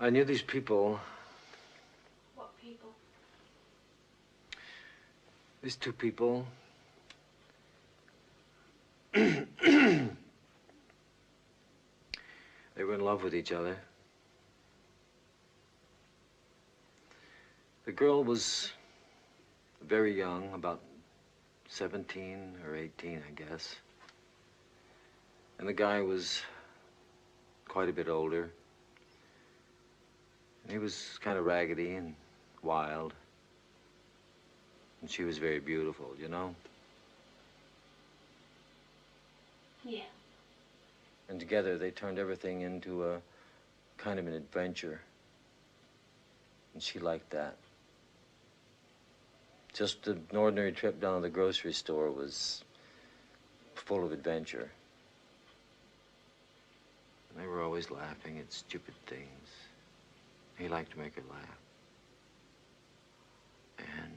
I knew these people. What people? These two people. They were in love with each other. The girl was very young, about 17 or 18, I guess. And the guy was quite a bit older. And he was kind of raggedy and wild. And she was very beautiful, you know? Yeah. And together they turned everything into a kind of an adventure. And she liked that. Just an ordinary trip down to the grocery store was full of adventure. And they were always laughing at stupid things. He liked to make her laugh. And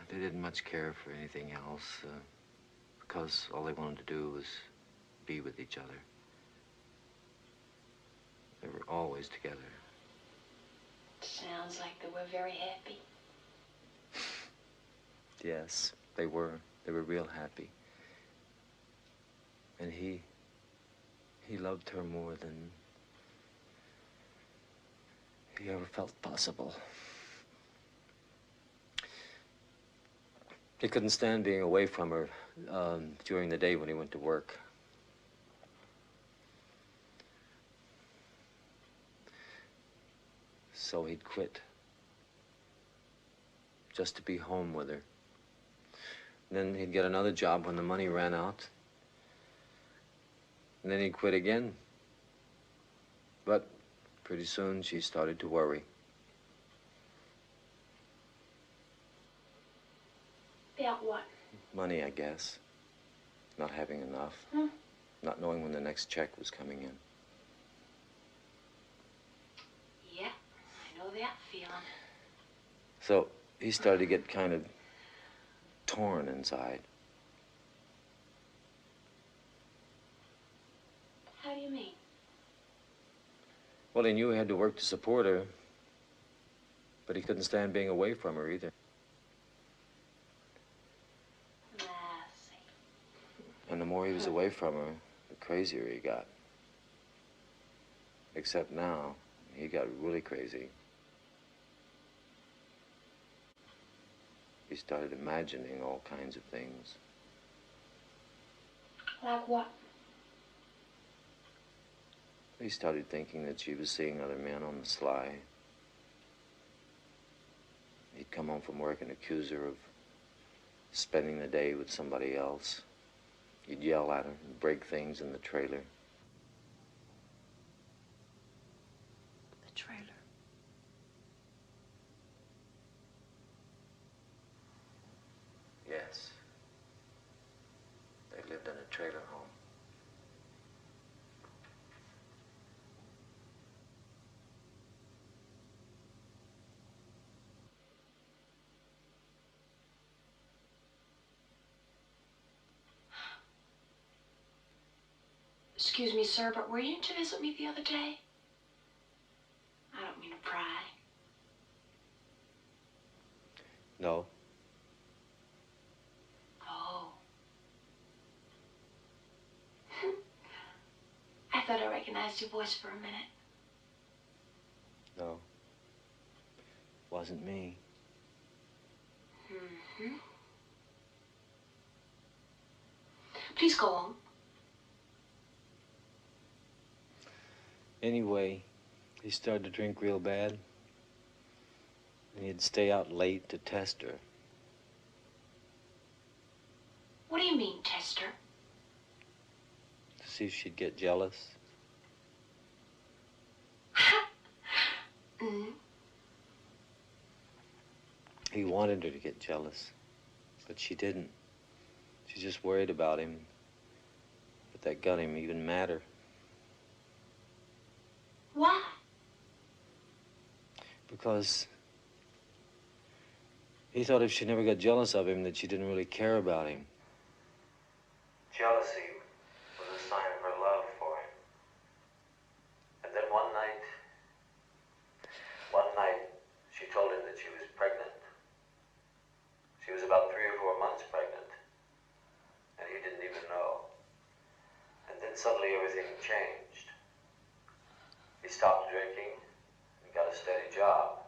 they didn't much care for anything else. Because all they wanted to do was be with each other. They were always together. Sounds like they were very happy. Yes, they were. They were real happy. And he loved her more than he ever felt possible. He couldn't stand being away from her during the day when he went to work. So he'd quit just to be home with her. And then he'd get another job when the money ran out. And then he'd quit again. But pretty soon she started to worry. About what? Money, I guess. Not having enough. Hmm? Not knowing when the next check was coming in. Yeah, I know that feeling. So he started to get kind of torn inside. How do you mean? Well, he knew he had to work to support her, but he couldn't stand being away from her either. I see. And the more he was away from her, the crazier he got. Except now, he got really crazy. He started imagining all kinds of things. Like what? He started thinking that she was seeing other men on the sly. He'd come home from work and accuse her of spending the day with somebody else. He'd yell at her and break things in the trailer. The trailer. Yes. They lived in a trailer home. Excuse me, sir, but were you in to visit me the other day? I don't mean to pry. No. Oh. I thought I recognized your voice for a minute. No. Wasn't me. Mm-hmm. Please go on. Anyway, he started to drink real bad. And he'd stay out late to test her. What do you mean, tester? To see if she'd get jealous. Mm. He wanted her to get jealous, but she didn't. She just worried about him. But that got him even madder. Why? Because he thought if she never got jealous of him, that she didn't really care about him. Jealousy was a sign of her love for him. suddenly everything changed. He stopped drinking and got a steady job.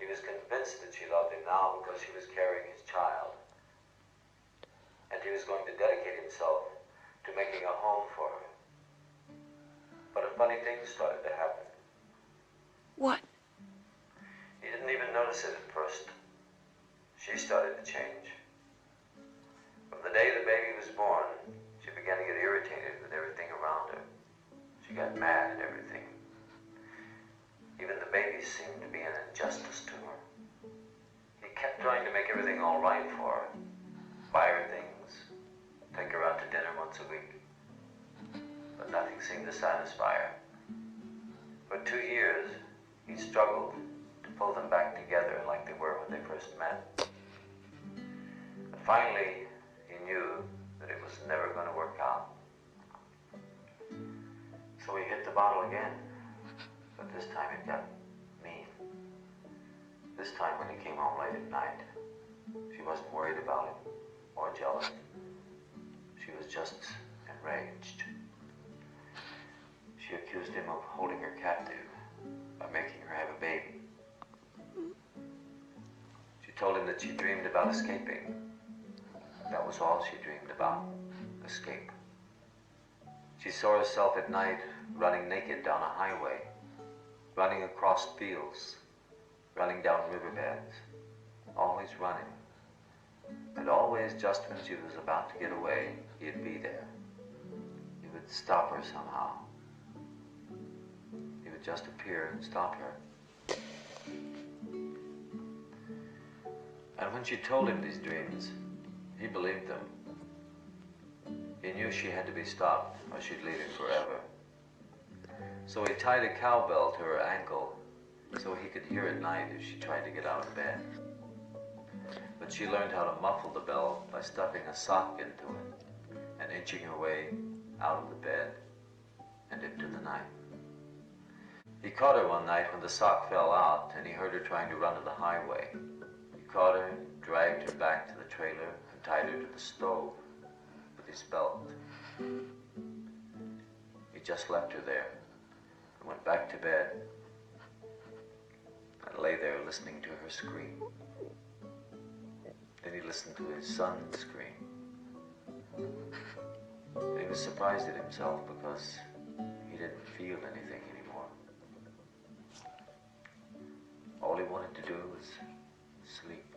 He was convinced that she loved him now because she was carrying his child. And he was going to dedicate himself to making a home for her. But a funny thing started to happen. What? He didn't even notice it at first. She started to change. From the day the baby was born, she began to get irritated with everything around her. She got mad at everything. Even the baby seemed to be an injustice to her. He kept trying to make everything all right for her. Buy her things, take her out to dinner once a week. But nothing seemed to satisfy her. For 2 years, he struggled to pull them back together like they were when they first met. But finally, he knew that it was never going to work out. So he hit the bottle again. But this time it got mean. This time when he came home late at night, she wasn't worried about him or jealous. She was just enraged. She accused him of holding her captive by making her have a baby. She told him that she dreamed about escaping. That was all she dreamed about, escape. She saw herself at night running naked down a highway, running across fields, running down riverbeds, always running. And always just when she was about to get away, he'd be there. He would stop her somehow. He would just appear and stop her. And when she told him these dreams, he believed them. He knew she had to be stopped or she'd leave him forever. So he tied a cowbell to her ankle so he could hear at night if she tried to get out of bed. But she learned how to muffle the bell by stuffing a sock into it and inching her way out of the bed and into the night. He caught her one night when the sock fell out and he heard her trying to run to the highway. He caught her, dragged her back to the trailer, and tied her to the stove with his belt. He just left her there and went back to bed and lay there listening to her scream. Then he listened to his son scream. And he was surprised at himself because he didn't feel anything anymore. All he wanted to do was sleep.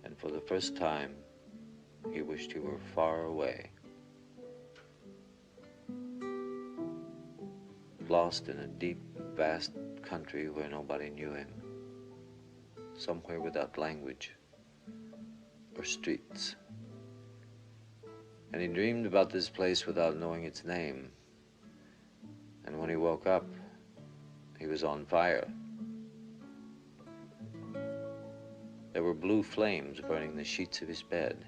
And for the first time, he wished he were far away. Lost in a deep, vast country where nobody knew him. Somewhere without language or streets. And he dreamed about this place without knowing its name. And when he woke up, he was on fire. There were blue flames burning the sheets of his bed.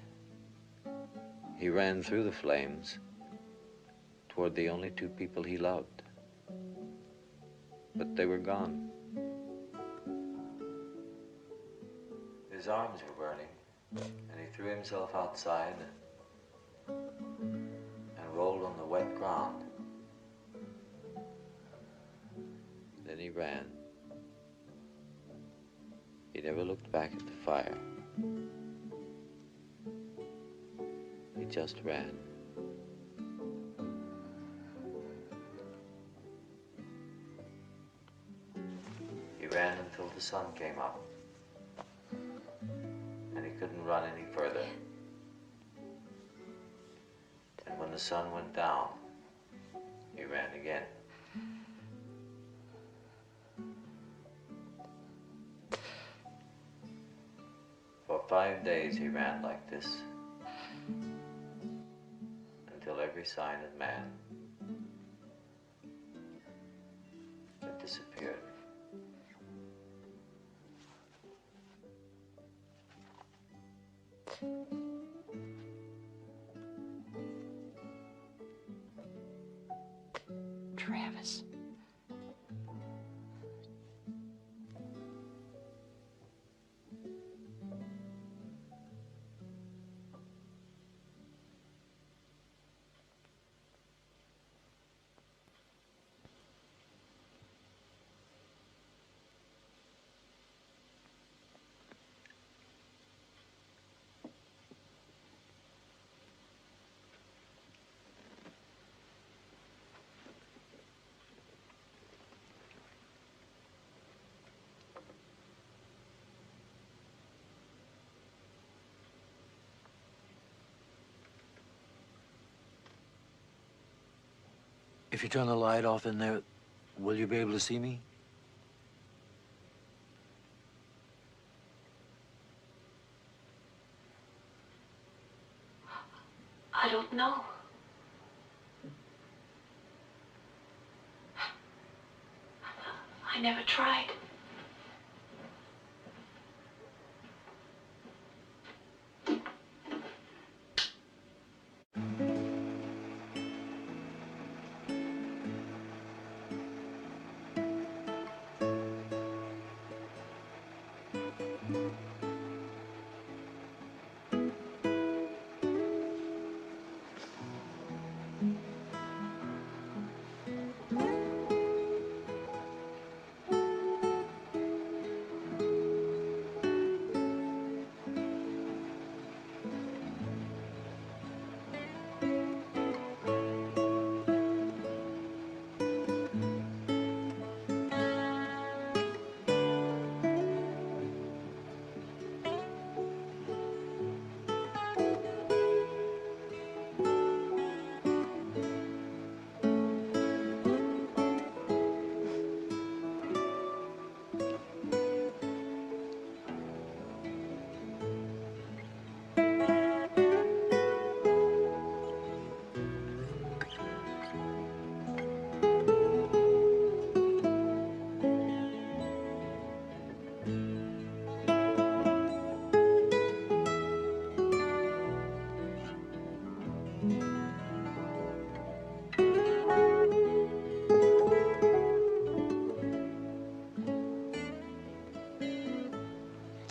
He ran through the flames toward the only 2 people he loved. But they were gone. His arms were burning, and he threw himself outside and rolled on the wet ground. Then he ran. He never looked back at the fire. He just ran. He ran until the sun came up. And he couldn't run any further. And when the sun went down, he ran again. For 5 days he ran like this, until every sign of man had disappeared. Travis. If you turn the light off in there, will you be able to see me? I don't know. I never tried.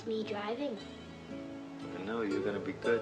Me driving. I know you're gonna be good.